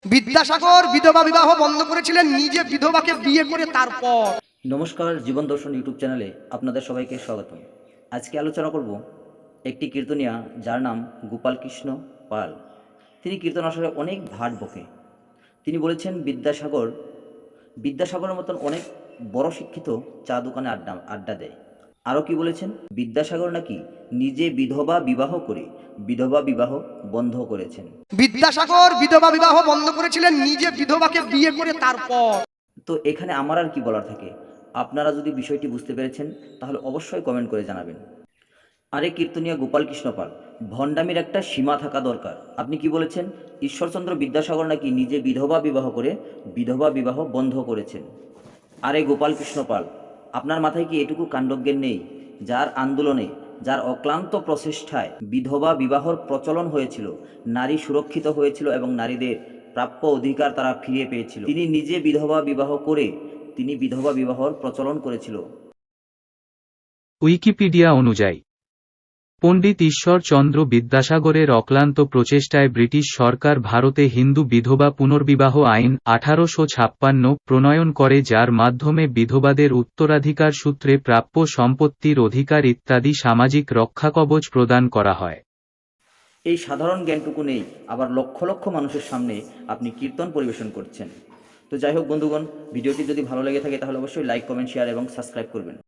বিদ্যাসাগর বিধবা বিবাহ বন্ধ করেছিলেন, নিজে বিধবাকে বিয়ে করে তারপর। নমস্কার, জীবন দর্শন ইউটিউব চ্যানেলে আপনাদের সবাইকে স্বাগতম। আজকে আলোচনা করব একটি কীর্তনিয়া যার নাম গোপালকৃষ্ণ পাল। তিনি কীর্তন আসরে অনেক ভাট বকে। তিনি বলেছেন বিদ্যাসাগরের মতন অনেক বড় শিক্ষিত চা দোকানে আড্ডা দেয়। আরও কি বলেছেন, বিদ্যাসাগর নাকি নিজে বিধবা বিবাহ করে বিধবা বিবাহ বন্ধ করেছেন। বিদ্যাসাগর বিধবা বিবাহ বন্ধ করেছিলেন, নিজে বিধবাকে বিয়ে করে তারপর। তো এখানে আমার আর কি বলার থাকে? আপনারা যদি বিষয়টি বুঝতে পেরেছেন তাহলে অবশ্যই কমেন্ট করে জানাবেন। আরে কীর্তনিয়া গোপালকৃষ্ণ পাল, ভণ্ডামির একটা সীমা থাকা দরকার। আপনি কি বলেছেন, ঈশ্বরচন্দ্র বিদ্যাসাগর নাকি নিজে বিধবা বিবাহ করে বিধবা বিবাহ বন্ধ করেছেন। আরে গোপালকৃষ্ণ পাল, আপনার মাথায় কি এটুকু কাণ্ডজ্ঞান নেই? যার আন্দোলনে, যার অক্লান্ত প্রচেষ্টায় বিধবা বিবাহর প্রচলন হয়েছিল, নারী সুরক্ষিত হয়েছিল এবং নারীদের প্রাপ্য অধিকার তারা ফিরে পেয়েছিল, তিনি নিজে বিধবা বিবাহ করে তিনি বিধবা বিবাহর প্রচলন করেছিল। উইকিপিডিয়া অনুযায়ী পণ্ডিত ঈশ্বরচন্দ্র বিদ্যাসাগরের অক্লান্ত প্রচেষ্টায় ব্রিটিশ সরকার ভারতে হিন্দু বিধবা পুনর্বিবাহ আইন 1856 প্রণয়ন করে, যার মাধ্যমে বিধবাদের উত্তরাধিকার সূত্রে প্রাপ্য সম্পত্তির অধিকার ইত্যাদি সামাজিক রক্ষাকবচ প্রদান করা হয়। এই সাধারণ জ্ঞানটুকু নেই, আবার লক্ষ লক্ষ মানুষের সামনে আপনি কীর্তন পরিবেশন করছেন। তো যাই হোক বন্ধুগণ, ভিডিওটি যদি ভালো লেগে থাকে তাহলে অবশ্যই লাইক, কমেন্ট, শেয়ার এবং সাবস্ক্রাইব করবেন।